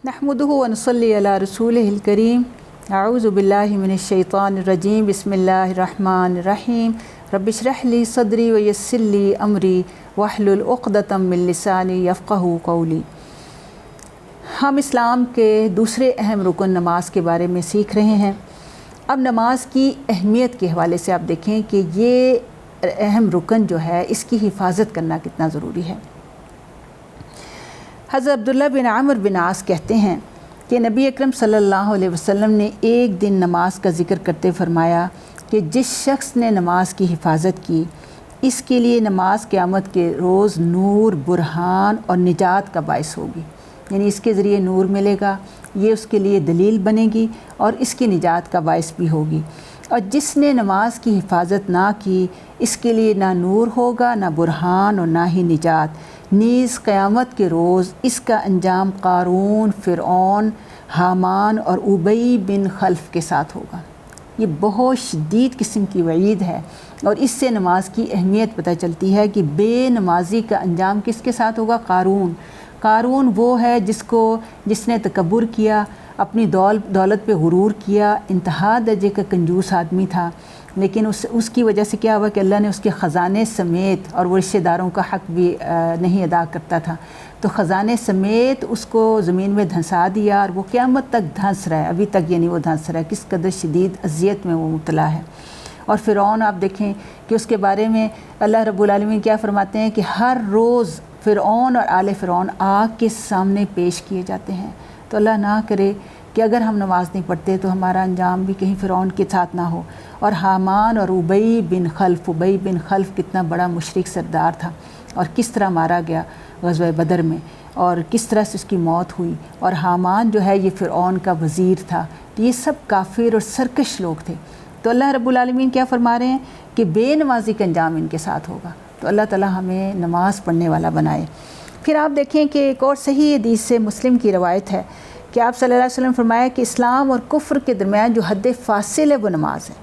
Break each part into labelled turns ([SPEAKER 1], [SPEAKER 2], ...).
[SPEAKER 1] नहमदुहु व नसल्ली अला रसूलिहिल करीम। अऊज़ु बिल्लाहि मिनश्शैतानिर रजीम। बिस्मिल्लाहिर रहमानिर रहीम। रब्बिश्रह ली सदरी व यस्सिर ली अमरी वहलुल उक़दतम मिन लिसानी यफ़क़हू क़ौली। हम इस्लाम के दूसरे अहम रुकन नमाज के बारे में सीख रहे हैं। अब नमाज की अहमियत के हवाले से आप देखें कि ये अहम रुकन जो है इसकी हिफाजत करना कितना ज़रूरी है। हज़रत अब्दुल्लाह बिन आमिर बिन आस कहते हैं कि नबी अकरम सल्लल्लाहु अलैहि वसल्लम ने एक दिन नमाज का ज़िक्र करते फरमाया कि जिस शख्स ने नमाज की हिफाजत की इसके लिए नमाज क़यामत के रोज़ नूर, बुरहान और निजात का बाइस होगी। यानी इसके ज़रिए नूर मिलेगा, ये उसके लिए दलील बनेगी और इसकी निजात का बाइस भी होगी। और जिसने नमाज की हिफाजत ना की इसके लिए ना नूर होगा, ना बुरहान और ना ही निजात। नीज़ क़यामत के रोज़ इसका अंजाम क़ारून, फ़िरऔन, हामान और उबई बिन खल्फ़ के साथ होगा। ये बहुत शदीद किस्म की वईद है और इससे नमाज की अहमियत पता चलती है कि बेनमाजी का अंजाम किसके साथ होगा? क़ारून। क़ारून वो है जिसने तकब्बुर किया, अपनी दौलत पे गुरूर किया, इंतहा दर्जे का कंजूस आदमी था, लेकिन उसकी वजह से क्या हुआ कि अल्लाह ने उसके ख़जाने समेत, और वो रिश्तेदारों का हक़ भी नहीं अदा करता था, तो ख़जाने समेत उसको ज़मीन में धंसा दिया और वो क़यामत तक धंस रहा है। अभी तक यानी वो धंस रहा है, किस कदर शदीद अज़ियत में वो मुब्तला है। और फ़िरऔन आप देखें कि उसके बारे में अल्लाह रब्बुल आलमीन क्या फ़रमाते हैं कि हर रोज़ फ़िरऔन और आले फ़िरऔन आग के सामने पेश किए जाते हैं। तो अल्लाह ना करे कि अगर हम नमाज नहीं पढ़ते तो हमारा अंजाम भी कहीं फ़िरऔन के साथ ना हो। और हामान और उबई बिन खल्फ़ कितना बड़ा मुशरिक सरदार था और किस तरह मारा गया ग़ज़वा बदर में, और किस तरह से उसकी मौत हुई। और हामान जो है ये फ़िरऔन का वज़ीर था। तो ये सब काफिर और सरकश लोग थे। तो अल्लाह रब्बुल आलमीन क्या फ़रमा रहे हैं कि बेनमाजी का अंजाम इनके साथ होगा। तो अल्लाह ताला हमें नमाज़ पढ़ने वाला बनाए। फिर आप देखें कि एक और सही हदीस से मुस्लिम की रवायत है कि आप सल्लल्लाहु अलैहि वसल्लम फरमाया कि इस्लाम और कुफ्र के दरमियान जो हद फासिल है वो नमाज है।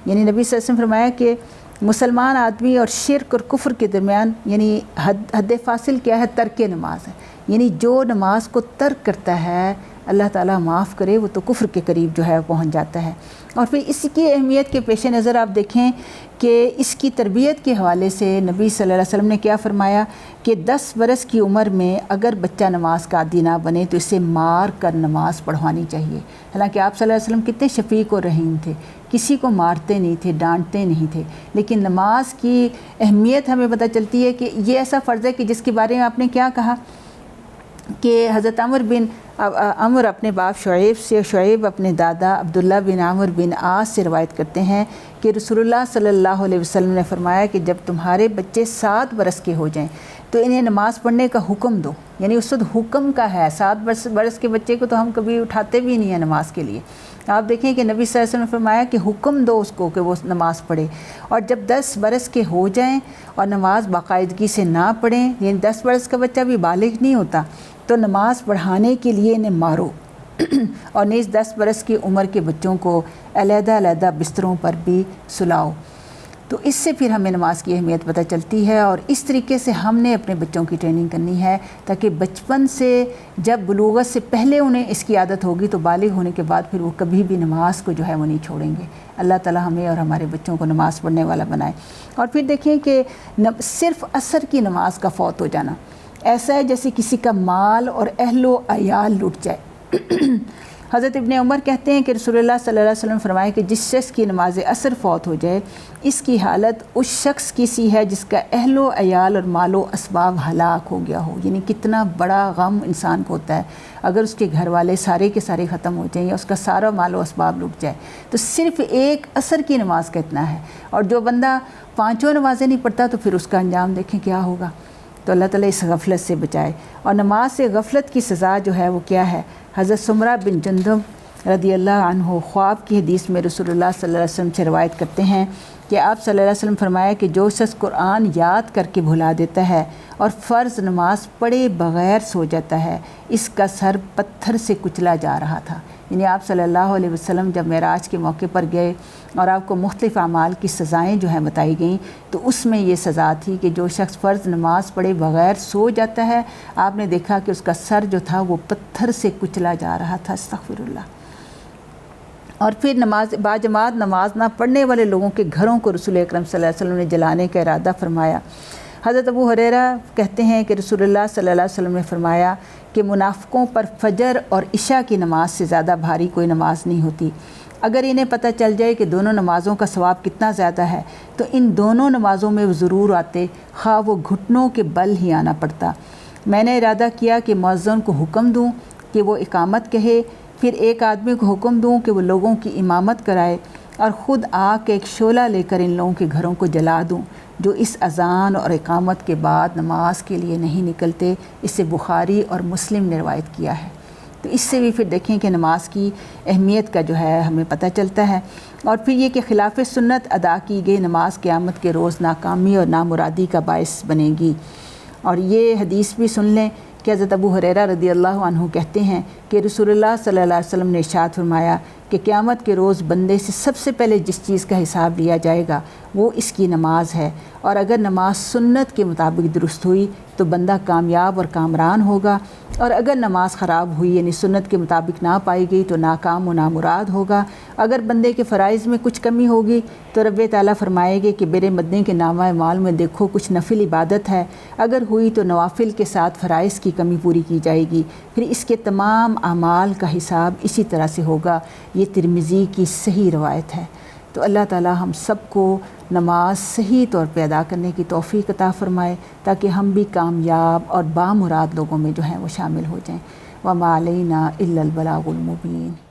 [SPEAKER 1] यानी नबी सल्लल्लाहु अलैहि वसल्लम फरमाया कि मुसलमान आदमी और शिरक और कुफ्र के दरमियान यानी हद फासिल क्या है? तर्क नमाज है। यानी जो नमाज को तर्क करता है अल्लाह ताला माफ़ करे, वो तो कुफ्र के करीब जो है पहुँच जाता है। और फिर इसकी अहमियत के पेश नज़र आप देखें कि इसकी तरबियत के हवाले से नबी सल्लल्लाहु अलैहि वसल्लम ने क्या फ़रमाया कि 10 बरस की उम्र में अगर बच्चा नमाज का आदी ना बने तो इसे मार कर नमाज पढ़वानी चाहिए। हालांकि आप सल्लल्लाहु अलैहि वसल्लम कितने शफ़ीक़ और रहीम थे, किसी को मारते नहीं थे, डांटते नहीं थे। लेकिन नमाज की अहमियत हमें पता चलती है कि ये ऐसा फ़र्ज़ है कि जिसके बारे में आपने क्या कहा कि हज़रत अमर अपने बाप शुएब से, शुएब अपने दादा अब्दुल्ला बिन आमिर बिन आस से रवायत करते हैं कि रसूलुल्लाह सल्लल्लाहु अलैहि वसल्लम ने फरमाया कि जब तुम्हारे बच्चे 7 बरस के हो जाएं तो इन्हें नमाज़ पढ़ने का हुक्म दो। यानी उस वक्त हुक्म का है। 7 बरस के बच्चे को तो हम कभी उठाते भी नहीं हैं नमाज के लिए। आप देखें कि नबी सल्लल्लाहु अलैहि वसल्लम ने फरमाया कि हुक्म दो उसको कि वो नमाज़ पढ़े। और जब 10 बरस के हो जाएं और नमाज बाकायदगी से ना पढ़ें, यानी 10 बरस का बच्चा भी बालिग नहीं होता, तो नमाज़ पढ़ाने के लिए इन्हें मारो। और नीज़ 10 बरस की उम्र के बच्चों को अलग-अलग बिस्तरों पर भी सुलाओ। तो इससे फिर हमें नमाज की अहमियत पता चलती है। और इस तरीके से हमने अपने बच्चों की ट्रेनिंग करनी है ताकि बचपन से, जब बुलूगत से पहले उन्हें इसकी आदत होगी तो बालिग होने के बाद फिर वो कभी भी नमाज को जो है वो नहीं छोड़ेंगे। अल्लाह ताला हमें और हमारे बच्चों को नमाज़ पढ़ने वाला बनाए। और फिर देखिए कि सिर्फ़ असर की नमाज का फ़ौत हो जाना ऐसा है जैसे किसी का माल और अहलो अयाल लुट जाए। हज़रत इब्ने उमर कहते हैं कि रसूलुल्लाह सल्लल्लाहु अलैहि वसल्लम फरमाए कि जिस शख्स की नमाज असर फ़ौत हो जाए इसकी हालत उस शख्स की सी है जिसका अहलो अयाल और मालो असबाब हलाक हो गया हो। यानी कितना बड़ा गम इंसान को होता है अगर उसके घर वाले सारे के सारे ख़त्म हो जाएं या उसका सारा मालो असबाब लुट जाए। तो सिर्फ़ एक असर की नमाज का इतना है। और जो बंदा 5 नमाज़ें नहीं पढ़ता तो फिर उसका अंजाम देखें क्या होगा। तो अल्लाह ताला इस गफ़लत से बचाए। और नमाज से गफ़लत की सज़ा जो है वो क्या है? हज़रत सुमरा बिन जंदब रदियल्लाहु अन्हु ख्वाब की हदीस में रसूलुल्लाह सल्लल्लाहु अलैहि वसल्लम से रवायत करते हैं कि आप सल्लल्लाहु अलैहि वसल्लम फरमाया कि जो शख्स कुरान याद करके भुला देता है और फ़र्ज़ नमाज पढ़े बग़ैर सो जाता है इसका सर पत्थर से कुचला जा रहा था। یعنی آپ صلی اللہ علیہ وسلم جب معراج کے موقع پر گئے اور آپ کو مختلف اعمال کی سزائیں جو ہیں بتائی گئیں، تو اس میں یہ سزا تھی کہ جو شخص فرض نماز پڑھے بغیر سو جاتا ہے، آپ نے دیکھا کہ اس کا سر جو تھا وہ پتھر سے کچلا جا رہا تھا، استغفر اللہ۔ اور پھر باجماعت نماز نہ پڑھنے والے لوگوں کے گھروں کو رسول اکرم صلی اللہ علیہ وسلم نے جلانے کا ارادہ فرمایا۔ حضرت ابو ہریرہ کہتے ہیں کہ رسول اللہ صلی اللہ علیہ وسلم نے فرمایا کہ منافقوں پر فجر اور عشاء کی نماز سے زیادہ بھاری کوئی نماز نہیں ہوتی۔ اگر انہیں پتہ چل جائے کہ دونوں نمازوں کا ثواب کتنا زیادہ ہے تو ان دونوں نمازوں میں وہ ضرور آتے، خواہ وہ گھٹنوں کے بل ہی آنا پڑتا۔ میں نے ارادہ کیا کہ مؤذن کو حکم دوں کہ وہ اقامت کہے، پھر ایک آدمی کو حکم دوں کہ وہ لوگوں کی امامت کرائے، اور خود آ کے ایک شعلہ لے کر ان لوگوں کے گھروں کو جلا دوں جو اس اذان اور اقامت کے بعد نماز کے لیے نہیں نکلتے۔ اس سے بخاری اور مسلم نے روایت کیا ہے۔ تو اس سے بھی پھر دیکھیں کہ نماز کی اہمیت کا جو ہے ہمیں پتہ چلتا ہے۔ اور پھر یہ کہ خلاف سنت ادا کی گئی نماز قیامت کے روز ناکامی اور نامرادی کا باعث بنے گی۔ اور یہ حدیث بھی سن لیں کہ حضرت ابو ہریرہ رضی اللہ عنہ کہتے ہیں کہ رسول اللہ صلی اللہ علیہ وسلم نے ارشاد فرمایا کہ قیامت کے روز بندے سے سب سے پہلے جس چیز کا حساب لیا جائے گا وہ اس کی نماز ہے، اور اگر نماز سنت کے مطابق درست ہوئی تو بندہ کامیاب اور کامران ہوگا، اور اگر نماز خراب ہوئی یعنی سنت کے مطابق نہ پائی گئی تو ناکام و نامراد ہوگا۔ اگر بندے کے فرائض میں کچھ کمی ہوگی تو رب تعالیٰ فرمائے گے کہ میرے بندے کے نامہ اعمال میں دیکھو کچھ نفل عبادت ہے، اگر ہوئی تو نوافل کے ساتھ فرائض کی کمی پوری کی جائے گی، پھر اس کے تمام اعمال کا حساب اسی طرح سے ہوگا۔ یہ ترمذی کی صحیح روایت ہے۔ تو اللہ تعالیٰ ہم سب کو نماز صحیح طور پہ ادا کرنے کی توفیق عطا فرمائے تاکہ ہم بھی کامیاب اور بامراد لوگوں میں جو ہیں وہ شامل ہو جائیں۔ وما علینا الا البلاغ المبین۔